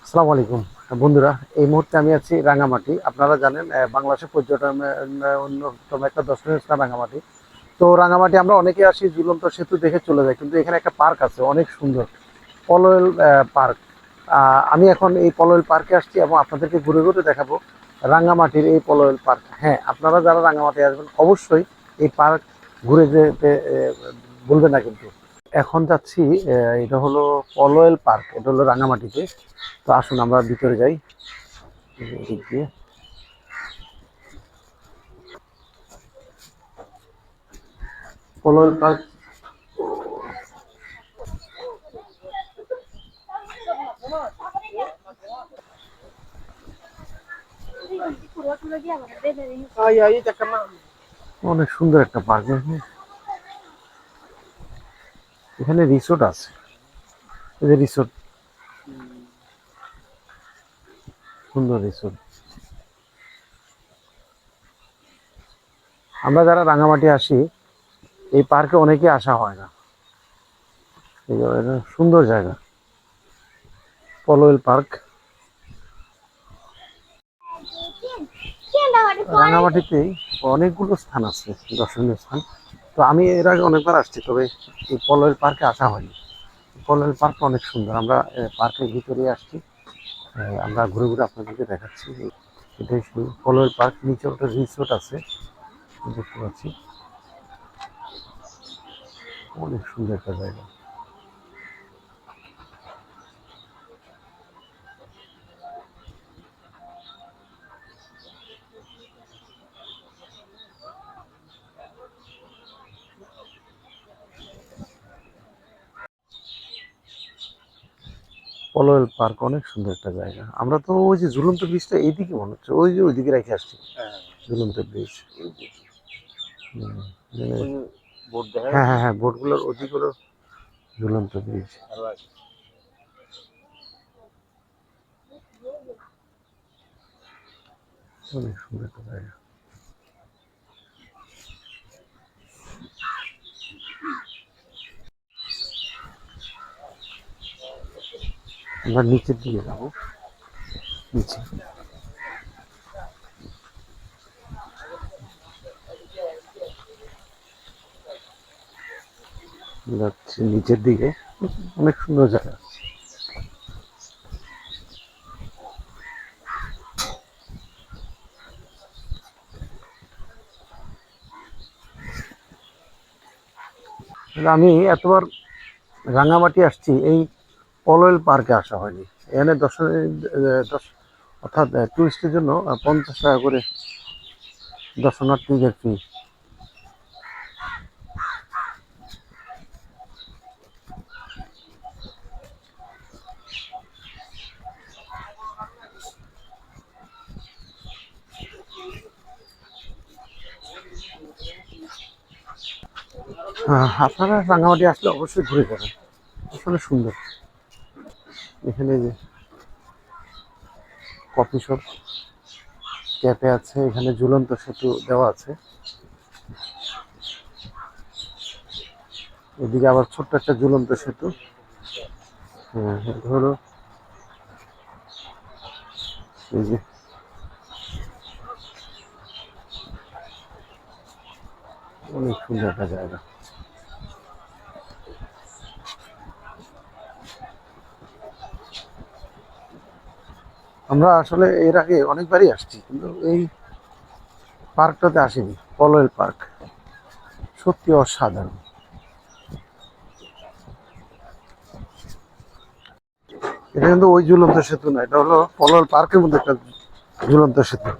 আসসালামু আলাইকুম বন্ধুরা। এই মুহূর্তে আমি আছি রাঙামাটি। আপনারা জানেন বাংলাদেশের পর্যটনের অন্যতম একটা দর্শনীয় স্থান রাঙামাটি। তো রাঙামাটি আমরা অনেকে আসি ঝুলন্ত সেতু দেখে চলে যাই, কিন্তু এখানে একটা পার্ক আছে অনেক সুন্দর, পলওয়েল পার্ক। আমি এখন এই পলওয়েল পার্কে আসছি এবং আপনাদেরকে ঘুরে ঘুরে দেখাবো রাঙামাটির এই পলওয়েল পার্ক। হ্যাঁ, আপনারা যারা রাঙামাটি আসবেন অবশ্যই এই পার্ক ঘুরে যেতে ভুলবেন না কিন্তু। এখন যাচ্ছি, এটা হলো পলওয়েল পার্ক, এটা হলো রাঙামাটিতে। তো আসুন আমরা ভিতরে যাই এদিক দিয়ে। পলওয়েল পার্ক অনেক সুন্দর একটা পার্ক। এখানে রিসোর্ট আছে, এই যে রিসোর্ট, সুন্দর রিসোর্ট। আমরা যারা রাঙামাটি আসি এই পার্কে অনেকে আসা হয় না। এই যে এটা সুন্দর জায়গা, পলওয়েল পার্ক। রাঙামাটিতেই অনেকগুলো স্থান আছে, দর্শনীয় স্থান। তো আমি এর আগে অনেকবার আসছি, তবে এই পলওয়েল পার্কে আসা হয়নি। পলওয়েল পার্কটা অনেক সুন্দর। আমরা পার্কের ভিতরে আসছি, আমরা ঘুরে ঘুরে আপনাদেরকে দেখাচ্ছি। এটাই সেই পলওয়েল পার্ক, নিচে একটা রিসোর্ট আছে দেখতে পাচ্ছি। অনেক সুন্দর একটা জায়গা। পলওয়েল পার্ক অনেক সুন্দর একটা জায়গা। আমরা তো ওই যে ঝুলন্ত ব্রিজটা এইদিকে মনে হচ্ছে, ওই যে ওইদিকে রেখে আসছি ঝুলন্ত ব্রিজ। হ্যাঁ হ্যাঁ হ্যাঁ, বোটগুলোর ওদিকে হলো ঝুলন্ত ব্রিজ। অনেক সুন্দর একটা জায়গা। আমরা নিচের দিকে যাবো, নিচে যাচ্ছি নিচের দিকে। অনেক সুন্দর জায়গা। আমি এতবার রাঙামাটি আসছি, এই পলওয়েল পার্কে আসা হয়নি। এখানে অর্থাৎ টুরিস্টের জন্য 50 টাকা করে দর্শনার্থীদের ফি। আপনারা রাঙামাটি আসলে অবশ্যই ঘুরে যাবেন, আসলে সুন্দর। এখানে যে কফি শপ, ক্যাফে আছে, এখানে ঝুলন্ত সেতু দেওয়া আছে। এদিকে আবার ছোট্ট একটা ঝুলন্ত সেতু। হ্যাঁ, এটা হলো এই যে অনেক সুন্দর একটা জায়গা। আমরা আসলে এর আগে অনেকবারই আসছি, কিন্তু এই পার্কটাতে আসিনি। পলওয়েল পার্ক সত্যি অসাধারণ। এটা কিন্তু ওই ঝুলন্ত সেতু না, এটা হলো পলওয়েল পার্কের মধ্যে একটা ঝুলন্ত সেতু।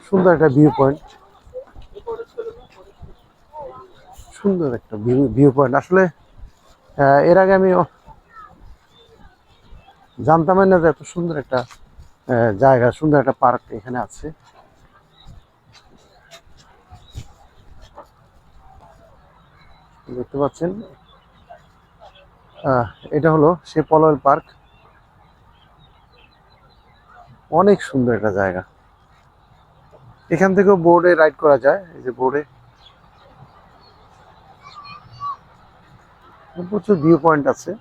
সুন্দর একটা ভিউ পয়েন্ট, সুন্দর একটা ভিউ পয়েন্ট আসলে। এর আগে আমি জানতামই না যে এত সুন্দর একটা জায়গা, সুন্দর একটা পার্ক এখানে আছে। দেখতে পাচ্ছেন, এটা হলো সে পলওয়েল পার্ক। অনেক সুন্দর একটা জায়গা। এখান থেকেও বোর্ডে রাইড করা যায়, এই যে বোর্ডে। প্রচুর ভিউ পয়েন্ট আছে।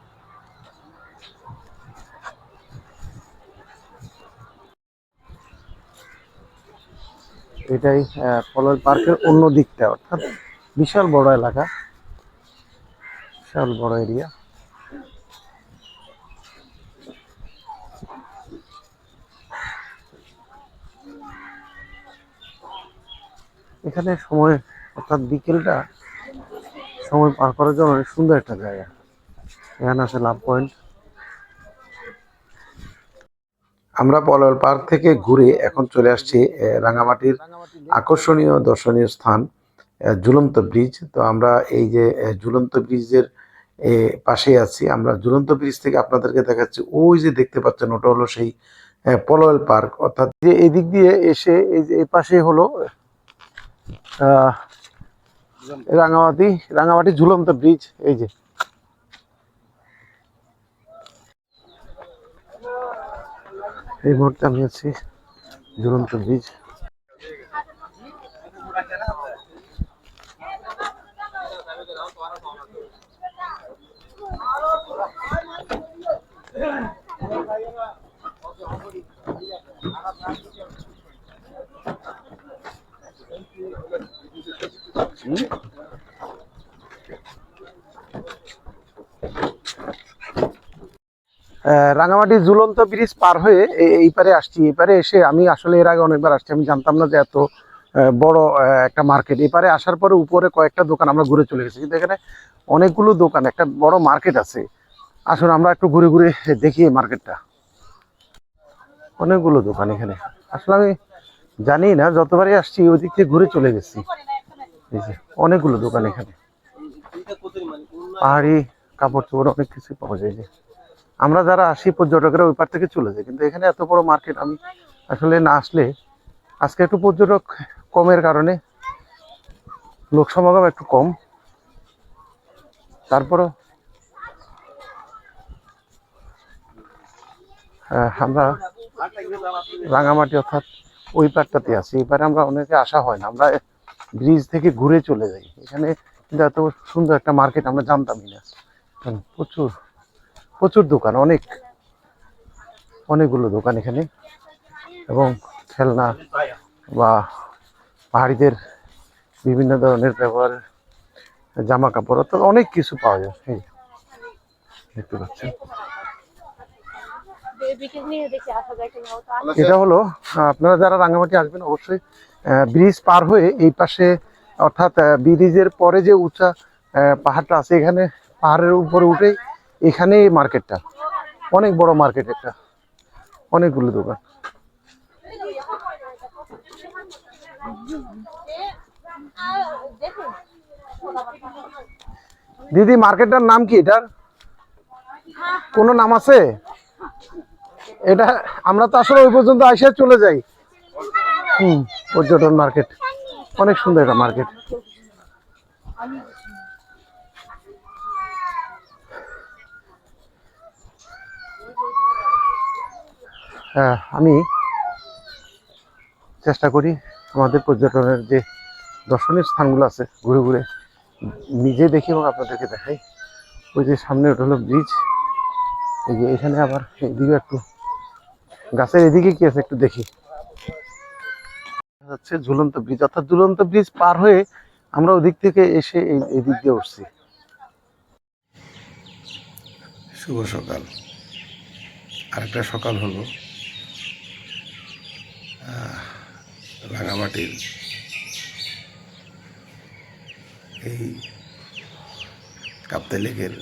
এটাই পলল পার্কের অন্য দিকটা, অর্থাৎ বিশাল বড় এলাকা, বিশাল বড় এরিয়া। এখানে সময়, অর্থাৎ বিকেলটা সময় পার করার জন্য অনেক সুন্দর একটা জায়গা। এখানে আছে লাভ পয়েন্ট। আমরা পলল পার্ক থেকে ঘুরে এখন চলে আসছি রাঙামাটির আকর্ষণীয় দর্শনীয় স্থান ঝুলন্ত ব্রিজ। তো আমরা এই যে ঝুলন্ত ব্রিজের পাশে আছি। আমরা ঝুলন্ত ব্রিজ থেকে আপনাদেরকে দেখাচ্ছি, ওই যে দেখতে পাচ্ছেন ওটা হলো সেই পলল পার্ক। অর্থাৎ যে এই দিক দিয়ে এসে এই যে এই পাশে হলো রাঙামাটি ঝুলন্ত ব্রিজ। এই যে এই মুহূর্তে আমি আছি ঝুলন্ত ব্রিজ। রাঙামাটি ঝুলন্ত ব্রিজ পার হয়ে এই পারে আসছি। এই পারে এসে আমি আসলে এর আগে অনেকবার আসছি, আমি জানতাম না যে এত বড় একটা মার্কেট। এপারে আসার পরে উপরে কয়েকটা দোকান আমরা ঘুরে চলে গেছি, কিন্তু এখানে অনেকগুলো দোকান, একটা বড় মার্কেট আছে। আসলে আমরা একটু ঘুরে ঘুরে দেখি এই মার্কেটটা। অনেকগুলো দোকান এখানে, আসলে আমি জানি না, যতবারই আসছি ওই দিক থেকে ঘুরে চলে গেছি। এই যে অনেকগুলো দোকান এখানে, পাহাড়ি কাপড় চোপড় অনেক কিছু পাওয়া যায়। যে আমরা যারা আসি পর্যটকরা ওই পার থেকে চলে যায়, কিন্তু এখানে এত বড় মার্কেট আমি আসলে না আসলে। আজকে একটু পর্যটক কমের কারণে, লোক সমাগম একটু কম, তারপরও আমরা রাঙামাটি অর্থাৎ ওই পারটাতে আছি। এই পারে আমরা অনেকে আসা হয় না, আমরা ব্রিজ থেকে ঘুরে চলে যাই। এখানে কিন্তু এত সুন্দর একটা মার্কেট আমরা জানতামই না। প্রচুর প্রচুর দোকান, অনেকগুলো দোকান এখানে, এবং খেলনা বা পাহাড়িদের বিভিন্ন ধরনের ব্যবহার, জামা কাপড়, অর্থাৎ অনেক কিছু পাওয়া যায়। এই দেখতে পাচ্ছেন, এটা হলো আপনারা যারা রাঙামাটি আসবেন অবশ্যই ব্রিজ পার হয়ে এই পাশে, অর্থাৎ ব্রিজের পরে যে উঁচা পাহাড়টা আছে, এখানে পাহাড়ের উপরে উঠে এখানে এই মার্কেটটা, অনেক বড় মার্কেট একটা, অনেকগুলো দোকান। দিদি, মার্কেটটার নাম কি? এটার কোনো নাম আছে? এটা আমরা তো আসলে ওই পর্যন্ত আইসা চলে যাই। পর্যটন মার্কেট, অনেক সুন্দর একটা মার্কেট। আমি চেষ্টা করি আমাদের পর্যটনের যে দর্শনীয় স্থানগুলো আছে ঘুরে ঘুরে নিজে দেখি এবং আপনাদেরকে দেখাই। ওই যে সামনে ওটা হলো ব্রিজ। এই যে এখানে আবার এদিকে একটু গাছের এদিকে কি আছে একটু দেখি। হচ্ছে ঝুলন্ত ব্রিজ, অর্থাৎ ঝুলন্ত ব্রিজ পার হয়ে আমরা ওদিক থেকে এসে এই দিক দিয়ে উঠছি। শুভ সকাল, আরেকটা সকাল হলো রাঙামাটির এই কাপ্তাই লেকের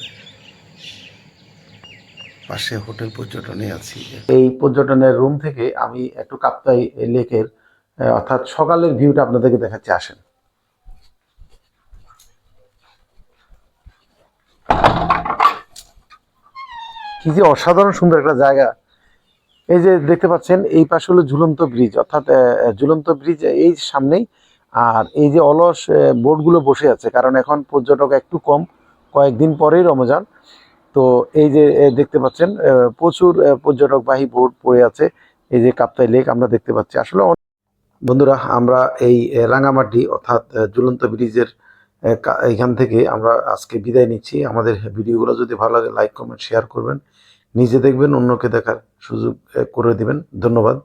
পাশে হোটেল পর্যটনে আছি। এই পর্যটনের রুম থেকে আমি একটু কাপ্তাই লেকের অর্থাৎ সকালের ভিউটা আপনাদেরকে দেখাচ্ছি, আসেন। কি যে অসাধারণ সুন্দর একটা জায়গা। এই যে দেখতে পাচ্ছেন এই পাশে হলো ঝুলন্ত ব্রিজ, অর্থাৎ ঝুলন্ত ব্রিজ এই সামনেই। আর এই যে অলস বোটগুলো বসে আছে, কারণ এখন পর্যটক একটু কম, কয়েকদিন পরেই রমজান। তো এই যে দেখতে পাচ্ছেন প্রচুর পর্যটকবাহী বোট পড়ে আছে। এই যে কাপ্তাই লেক আমরা দেখতে পাচ্ছি। আসলে বন্ধুরা, আমরা এই রাঙামাটি অর্থাৎ ঝুলন্ত ব্রিজের এখান থেকে আমরা আজকে বিদায় নিচ্ছি। আমাদের ভিডিওগুলো যদি ভালো লাগে লাইক কমেন্ট শেয়ার করবেন, নিজে দেখবেন, অন্যকে দেখার সুযোগ করে দিবেন। ধন্যবাদ।